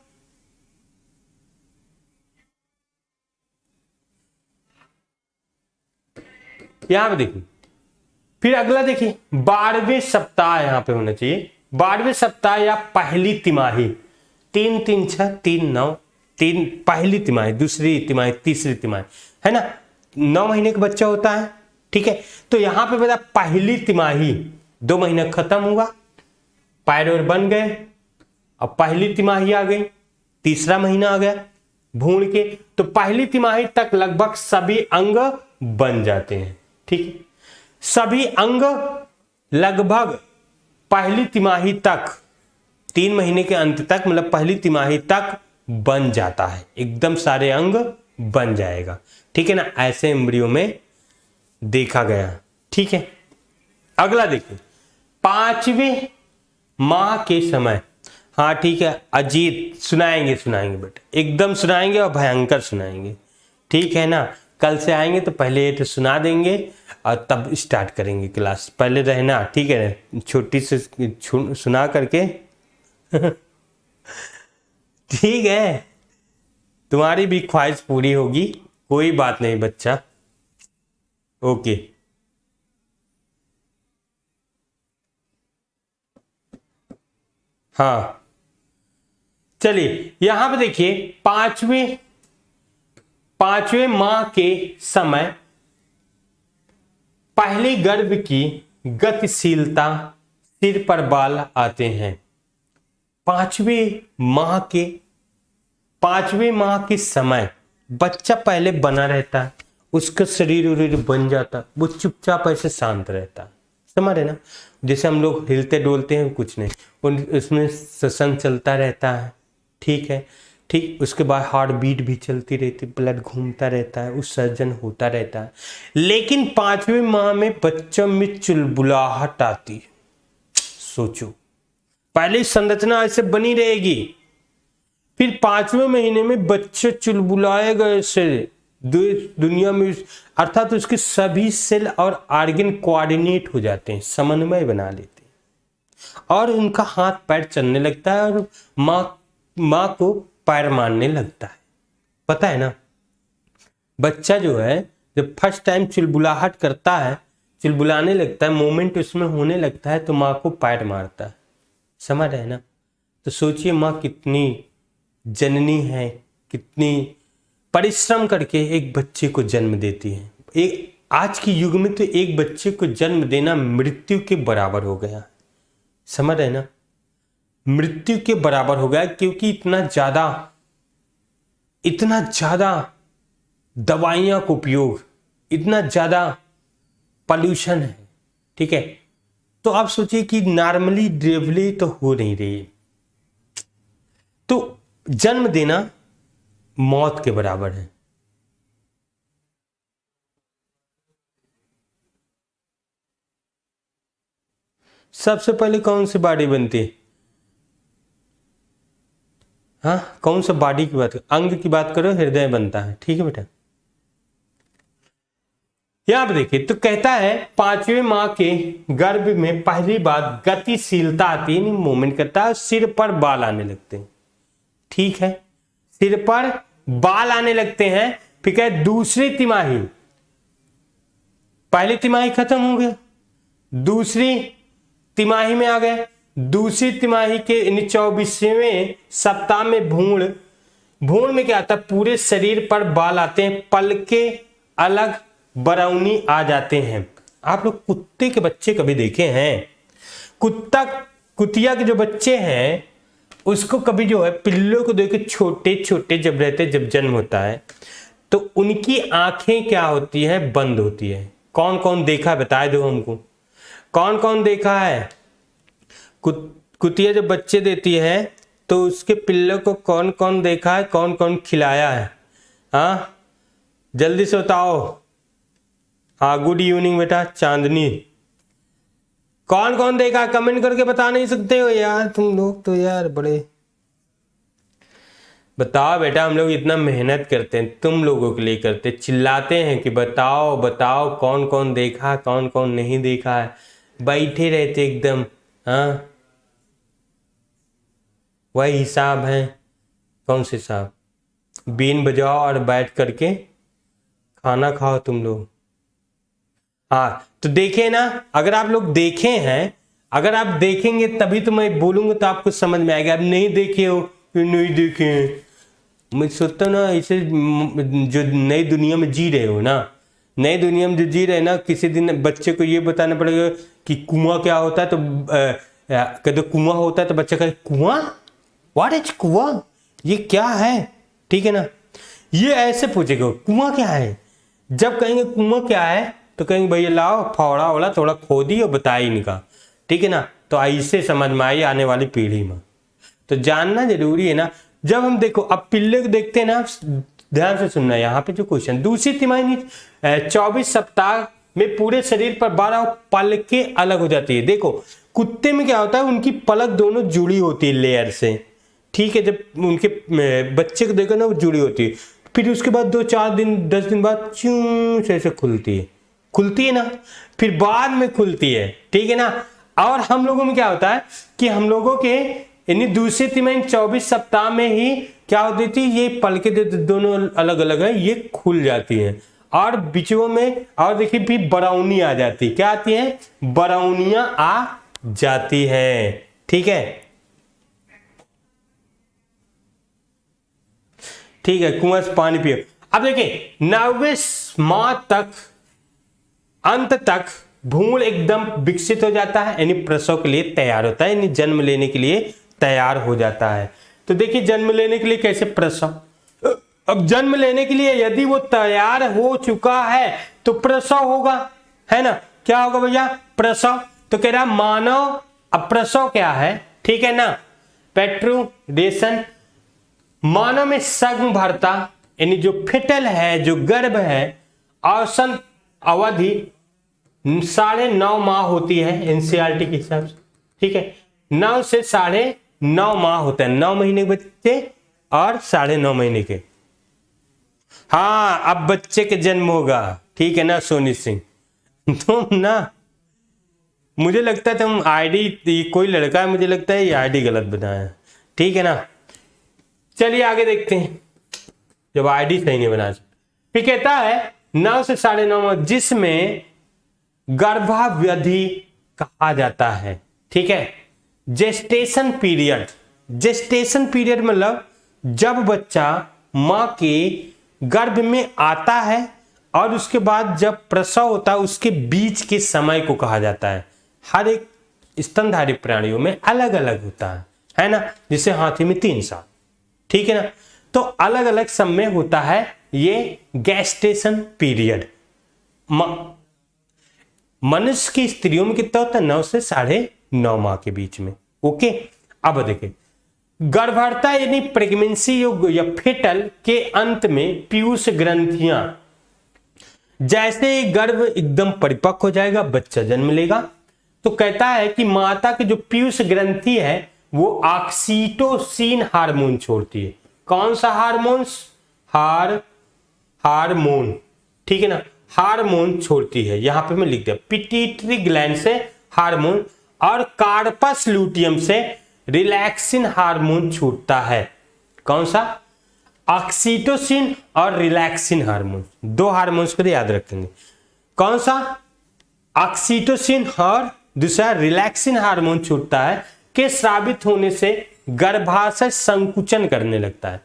यहां पे देखिए। फिर अगला देखिए 12वें सप्ताह यहां पे होना चाहिए। 12वें सप्ताह या पहली तिमाही, 3 3 6 3 9, 3 पहली तिमाही, दूसरी तिमाही, तीसरी तिमाही, है ना। 9 महीने का बच्चा होता है, ठीक है। तो यहां पे बता पहली तिमाही, 2 महीना खत्म हुआ, पैर और बन गए, अब पहली तिमाही आ गई, तीसरा महीना आ गया भ्रूण के। तो पहली तिमाही तक लगभग सभी अंग बन जाते हैं, ठीक है। सभी अंग लगभग पहली तिमाही तक, 3 महीने के अंत तक, मतलब पहली तिमाही तक बन जाता है, एकदम सारे अंग बन जाएगा, ठीक है ना। ऐसे एम्ब्रियो में देखा गया, ठीक है। अगला देखिए 5वें माह के समय। हाँ ठीक है अजीत, सुनाएंगे बेटा, एकदम सुनाएंगे और भयंकर सुनाएंगे, ठीक है ना। कल से आएंगे तो पहले ये तो सुना देंगे और तब स्टार्ट करेंगे क्लास। पहले रहना, ठीक है, छोटी से सुना करके ठीक है, तुम्हारी भी ख्वाहिश पूरी होगी, कोई बात नहीं बच्चा, ओके। हाँ चलिए यहां पे देखिए 5वें माह के समय पहले गर्भ की गतिशीलता, सिर पर बाल आते हैं। 5वें माह के समय बच्चा पहले बना रहता है, उसका शरीर उरीर बन जाता, वो चुपचाप ऐसे शांत रहता, समझ रहे ना। जैसे हम लोग हिलते डोलते हैं कुछ नहीं, उसमें श्वसन चलता रहता है, ठीक है, ठीक। उसके बाद हार्ट बीट भी चलती रहती, ब्लड घूमता रहता है, उत्सर्जन होता रहता है। लेकिन 5वें माह में बच्चों में चुलबुलाहट आती है। सोचो, पहले संरचना ऐसे बनी रहेगी, फिर 5वें महीने में बच्चे चुलबुलाएगा ऐसे दुनिया में, अर्थात उसके सभी सेल और ऑर्गन कोऑर्डिनेट हो जाते हैं, समन्वय बना लेते हैं और उनका हाथ पैर चलने लगता है और माँ को पैर मारने लगता है। पता है ना, बच्चा जो है जब फर्स्ट टाइम चुलबुलाहट करता है, चुलबुलाने लगता है, मोमेंट उसमें होने लगता है तो माँ को पैर मारता है, समझ रहे हैं ना। तो सोचिए माँ कितनी जननी है, कितनी परिश्रम करके एक बच्चे को जन्म देती है। एक आज के युग में तो एक बच्चे को जन्म देना मृत्यु के बराबर हो गया, समझ रहे ना, मृत्यु के बराबर हो गया, क्योंकि इतना ज्यादा दवाइयां का उपयोग, इतना ज्यादा पॉल्यूशन है, ठीक है। तो आप सोचिए कि नॉर्मली डिलीवरी तो हो नहीं रही, तो जन्म देना मौत के बराबर है। सबसे पहले कौन सी बॉडी बनती है? हाँ, कौन सा बॉडी की बात करो? अंग की बात करो, हृदय बनता है। ठीक है बेटा, यहां पर देखिए तो कहता है 5वें माह के गर्भ में पहली बार गतिशीलता आती है, मूवमेंट करता है, सिर पर बाल आने लगते हैं। ठीक है, सिर पर बाल आने लगते हैं। ठीक है, दूसरी तिमाही, पहली तिमाही खत्म हो गया, दूसरी तिमाही में आ गए। दूसरी तिमाही के 24वें सप्ताह में भ्रूण में क्या आता है? पूरे शरीर पर बाल आते हैं, पलके अलग बरौनी आ जाते हैं। आप लोग कुत्ते के बच्चे कभी देखे हैं? कुतिया के जो बच्चे हैं उसको कभी जो है पिल्लों को देखे, छोटे छोटे जब रहते, जब जन्म होता है तो उनकी आंखें क्या होती है? बंद होती है। कौन कौन देखा, बता दो हमको, कौन कौन देखा है? कुतिया जब बच्चे देती है तो उसके पिल्लों को कौन कौन देखा है, कौन कौन खिलाया है? हाँ, जल्दी से बताओ। हाँ, गुड इवनिंग बेटा चांदनी। कौन कौन देखा? कमेंट करके बता नहीं सकते हो यार तुम लोग तो यार बड़े। बताओ बेटा, हम लोग इतना मेहनत करते हैं, तुम लोगों के लिए करते, चिल्लाते हैं कि बताओ बताओ कौन कौन देखा, कौन कौन नहीं देखा है। बैठे रहते एकदम। हाँ, वही हिसाब है। कौन से हिसाब? बीन बजाओ और बैठ करके खाना खाओ तुम लोग। हाँ, तो देखे ना, अगर आप लोग देखे हैं, अगर आप देखेंगे तभी तो मैं बोलूंगा तो आपको समझ में आएगा। आप नहीं देखे हो, नहीं देखे हैं, मैं सोचता हूँ ना इसे, जो नई दुनिया में जी रहे हो ना, नई दुनिया में जो जी रहे ना, किसी दिन बच्चे को ये बताना पड़ेगा कि कुआं क्या होता है, तो कहते कुआं होता है तो बच्चा कहे कुआं, व्हाट इज कुआं, ये क्या है? ठीक है ना, ये ऐसे पूछेगा कुआं क्या है। जब कहेंगे कुआं क्या है तो कहेंगे भैया लाओ फावड़ा वाला थोड़ा खोदी और बताई इनका। ठीक है ना, तो ऐसे समझ में आई आने वाली पीढ़ी में, तो जानना जरूरी है ना। जब हम देखो अब पिल्ले को देखते हैं ना, ध्यान से सुनना यहाँ पे जो क्वेश्चन, दूसरी तिमाही 24 सप्ताह में पूरे शरीर पर 12 पलकें अलग हो जाती है। देखो कुत्ते में क्या होता है, उनकी पलक दोनों जुड़ी होती है लेयर से। ठीक है, जब उनके बच्चे को देखो ना वो जुड़ी होती है, फिर उसके बाद 2-4 दिन 10 दिन बाद चूं से ऐसे खुलती है ना, फिर बाद में खुलती है। ठीक है ना, और हम लोगों में क्या होता है कि हम लोगों के यानी दूसरी तिमाही 24 सप्ताह में ही क्या होती थी, ये पलकें दोनों अलग अलग है, ये खुल जाती है, और बिचुओं में और देखिए फिर बरौनी आ जाती। क्या आती है? बरौनियां आ जाती है। ठीक है, ठीक है, कुआं से पानी पियो। अब देखिए 9वें माह तक, अंत तक भ्रूण एकदम विकसित हो जाता है, यानी प्रसव के लिए तैयार होता है, यानी जन्म लेने के लिए तैयार हो जाता है। तो देखिए जन्म लेने के लिए कैसे प्रसव, अब जन्म लेने के लिए यदि वो तैयार हो चुका है तो प्रसव होगा, है ना। क्या होगा भैया? प्रसव। तो कह रहा मानव, अब प्रसव क्या है? ठीक है ना, पेट्रुडेशन। मानव में सग्म भरता यानी जो फिटल है, जो गर्भ है, औसत अवधि 9.5 माह होती है एनसीईआरटी के हिसाब से। ठीक है, 9 से 9.5 माह होता है, 9 महीने के बच्चे और 9.5 महीने के। हाँ, अब बच्चे के जन्म होगा। ठीक है ना सोनी सिंह, तुम ना, मुझे लगता है तुम आईडी, कोई लड़का है मुझे लगता है ये आईडी गलत बनाया। ठीक है ना, चलिए आगे देखते हैं। जब आईडी सही नहीं बना सकते, फिर कहता है 9 से 9.5 माह, जिसमें गर्भावधि कहा जाता है। ठीक है, जेस्टेशन पीरियड, जेस्टेशन पीरियड मतलब जब बच्चा मां के गर्भ में आता है और उसके बाद जब प्रसव होता है उसके बीच के समय को कहा जाता है। हर एक स्तनधारी प्राणियों में अलग अलग होता है ना, जैसे हाथी में 3 साल। ठीक है ना, तो अलग अलग समय होता है ये गेस्टेशन पीरियड। मनुष्य की स्त्रियों में कितना होता है? 9 से 9.5 माह के बीच में। ओके, अब देखिए गर्भावस्था यानी प्रेगनेंसी या फेटल के अंत में पीयूष ग्रंथियां, जैसे गर्भ एकदम परिपक्व हो जाएगा, बच्चा जन्म लेगा, तो कहता है कि माता की जो पीयूष ग्रंथि है वो ऑक्सीटोसिन हार्मोन छोड़ती है। कौन सा हार्मोन्स? हार्मोन, ठीक है ना, हार्मोन छोड़ती है। यहां पे मैं लिख दिया, पिट्यूटरी ग्लैंड से हार्मोन और कार्पस लूटियम से रिलैक्सिन हार्मोन छूटता है। कौन सा? ऑक्सीटोसिन और रिलैक्सिन हार्मोन, दो हार्मोन्स को याद रखेंगे। कौन सा? ऑक्सीटोसिन और दूसरा रिलैक्सिन हार्मोन छूटता है के स्रावित होने से गर्भाशय संकुचन करने लगता है।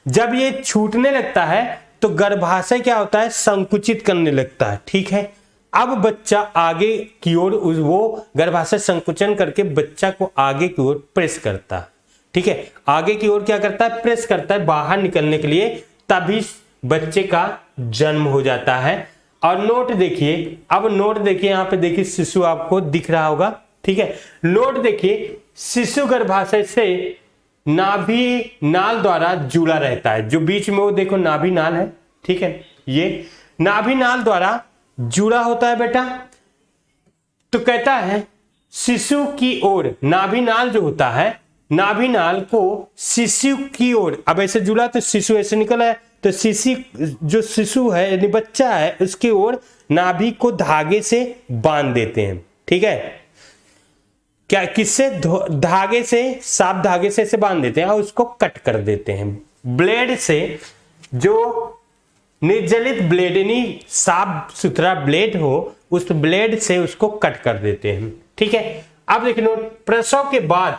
जब ये छूटने लगता है तो गर्भाशय क्या होता है? संकुचित करने लगता है, ठीक है। अब बच्चा आगे की ओर, वो गर्भाशय संकुचन करके बच्चा को आगे की ओर प्रेस करता है, ठीक है। आगे की ओर क्या करता है? प्रेस करता है बाहर निकलने के लिए, तभी बच्चे का जन्म हो जाता है। और नोट देखिए, अब नोट देखिए, यहां पे देखिए शिशु आपको दिख रहा होगा, ठीक है। नोट देखिए, शिशु गर्भाशय से नाभि नाल द्वारा जुड़ा रहता है। जो बीच में वो देखो नाभि नाल है, ठीक है, ये नाभि नाल द्वारा जुड़ा होता है बेटा। तो कहता है शिशु की ओर नाभि नाल जो होता है, नाभि नाल को शिशु की ओर, अब ऐसे जुड़ा तो शिशु ऐसे निकला है, तो जो शिशु है यानी बच्चा है उसकी ओर नाभि को धागे से बांध देते हैं, ठीक है। क्या? किससे? धागे से, साफ धागे से ऐसे बांध देते हैं और उसको कट कर देते हैं ब्लेड से। जो निर्जलित ब्लेड यानी साफ सुथरा ब्लेड हो, उस ब्लेड से उसको कट कर देते हैं, ठीक है। अब देखिए, प्रसव के बाद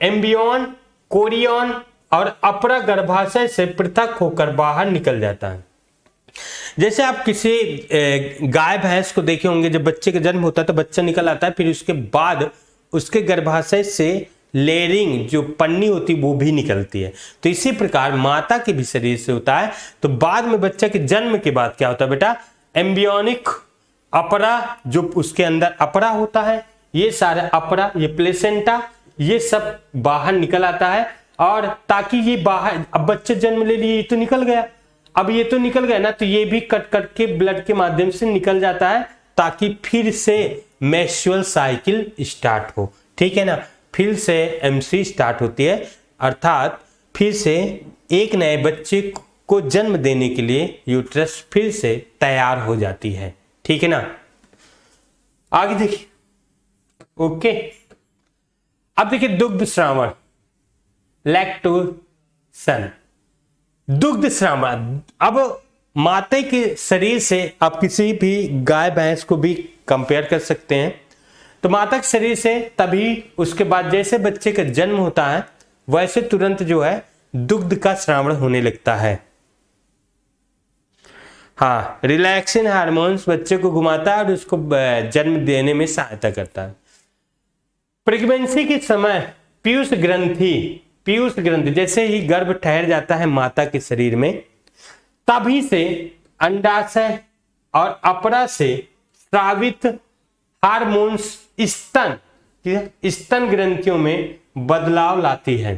एम्ब्रियन, कोरियन और अपरा गर्भाशय से पृथक होकर बाहर निकल जाता है। जैसे आप किसी गाय भैंस को देखे होंगे, जब बच्चे का जन्म होता है तो बच्चा निकल आता है, फिर उसके बाद उसके गर्भाशय से लेयरिंग जो पन्नी होती है वो भी निकलती है। तो इसी प्रकार माता के भी शरीर से होता है। तो बाद में बच्चे के जन्म के बाद क्या होता है बेटा? एम्ब्रियोनिक अपरा, जो उसके अंदर अपरा होता है, ये सारे अपरा, ये प्लेसेंटा, ये सब बाहर निकल आता है। और ताकि ये बाहर, अब बच्चे जन्म ले लिए, ये तो निकल गया, अब ये तो निकल गया ना, तो ये भी कट कट के ब्लड के माध्यम से निकल जाता है, ताकि फिर से मेंस्ट्रुअल साइकिल स्टार्ट हो, ठीक है ना। फिर से एमसी स्टार्ट होती है, अर्थात फिर से एक नए बच्चे को जन्म देने के लिए यूट्रस फिर से तैयार हो जाती है, ठीक है ना। आगे देखिए, ओके। अब देखिए दुग्ध श्रावण, लैक्टोसन, दुग्ध श्रावण। अब माता के शरीर से आप किसी भी गाय भैंस को भी कंपेयर कर सकते हैं। तो माता के शरीर से तभी उसके बाद जैसे बच्चे का जन्म होता है वैसे तुरंत जो है दुग्ध का श्रावण होने लगता है। हाँ, रिलैक्सिन हार्मोन्स बच्चे को घुमाता है और उसको जन्म देने में सहायता करता है। प्रेगनेंसी के समय पीयूष ग्रंथि जैसे ही गर्भ ठहर जाता है माता के शरीर में, तभी से अंडाशय और अपरा से स्रावित हार्मोन्स स्तन ग्रंथियों में बदलाव लाती है।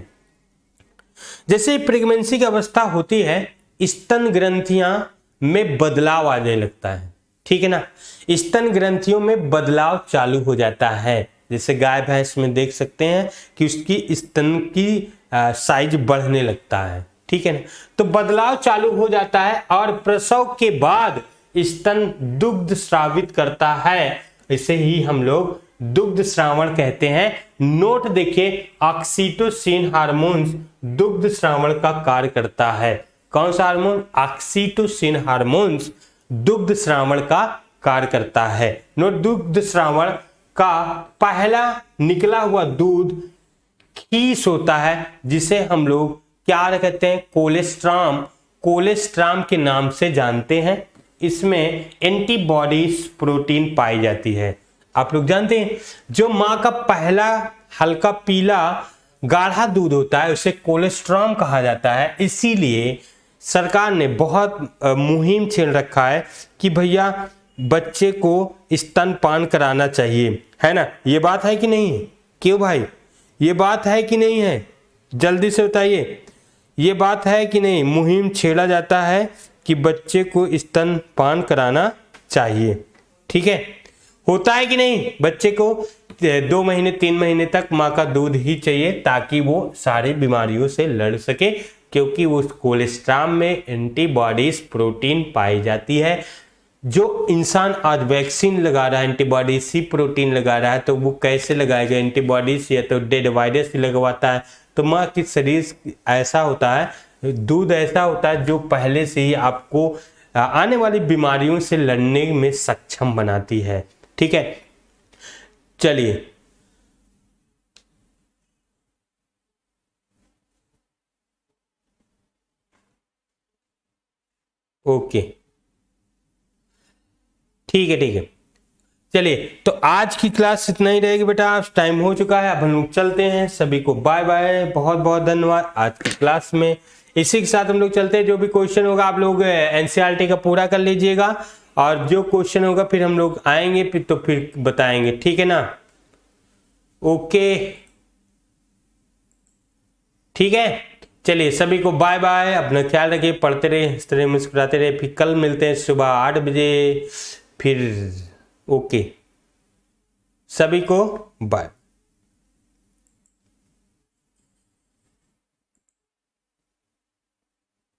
जैसे प्रेगनेंसी की अवस्था होती है, स्तन ग्रंथियां में बदलाव आने लगता है, ठीक है ना। स्तन ग्रंथियों में बदलाव चालू हो जाता है। जैसे गाय भैंस में देख सकते हैं कि उसकी स्तन की साइज बढ़ने लगता है, ठीक है ना। तो बदलाव चालू हो जाता है और प्रसव के बाद स्तन दुग्ध स्रावित करता है। इसे ही हम लोग दुग्ध श्रावण कहते हैं। नोट देखिए, ऑक्सीटोसिन हार्मोन्स दुग्ध श्रावण का कार्य करता है। कौन सा हार्मोन? ऑक्सीटोसिन हार्मोन्स दुग्ध श्रावण का कार्य करता है। नोट, दुग्ध श्रावण का पहला निकला हुआ दूध खीस होता है, जिसे हम लोग क्या कहते हैं? कोलेस्ट्राम के नाम से जानते हैं। इसमें एंटीबॉडीज प्रोटीन पाई जाती है। आप लोग जानते हैं, जो माँ का पहला हल्का पीला गाढ़ा दूध होता है उसे कोलेस्ट्राम कहा जाता है। इसीलिए सरकार ने बहुत मुहिम छेड़ रखा है कि भैया बच्चे को स्तनपान कराना चाहिए, है ना। ये बात है कि नहीं? क्यों भाई, ये बात है कि नहीं है? जल्दी से बताइए, ये बात है कि नहीं? मुहिम छेड़ा जाता है कि बच्चे को स्तनपान कराना चाहिए, ठीक है। होता है कि नहीं? बच्चे को 2 महीने 3 महीने तक माँ का दूध ही चाहिए ताकि वो सारी बीमारियों से लड़ सके, क्योंकि उस कोलेस्ट्रॉल में एंटीबॉडीज प्रोटीन पाई जाती है। जो इंसान आज वैक्सीन लगा रहा है, एंटीबॉडी सी प्रोटीन लगा रहा है, तो वो कैसे लगाएगा एंटीबॉडीज? या तो डेड वायरस लगवाता है। तो माँ की शरीर ऐसा होता है, दूध ऐसा होता है जो पहले से ही आपको आने वाली बीमारियों से लड़ने में सक्षम बनाती है। ठीक है, चलिए ओके, ठीक है ठीक है। चलिए, तो आज की क्लास इतना ही रहेगी बेटा, आज टाइम हो चुका है, अब हम लोग चलते हैं। सभी को बाय बाय, बहुत बहुत धन्यवाद आज की क्लास में। इसी के साथ हम लोग चलते हैं। जो भी क्वेश्चन होगा आप लोग एनसीईआरटी का पूरा कर लीजिएगा, और जो क्वेश्चन होगा फिर हम लोग आएंगे फिर बताएंगे, ठीक है ना? ओके, ठीक है। चलिए, सभी को बाय बाय, अपना ख्याल रखिए, पढ़ते रहे, इस तरह मुस्कुराते रहे। फिर कल मिलते हैं सुबह 8 बजे फिर। ओके, सभी को बाय।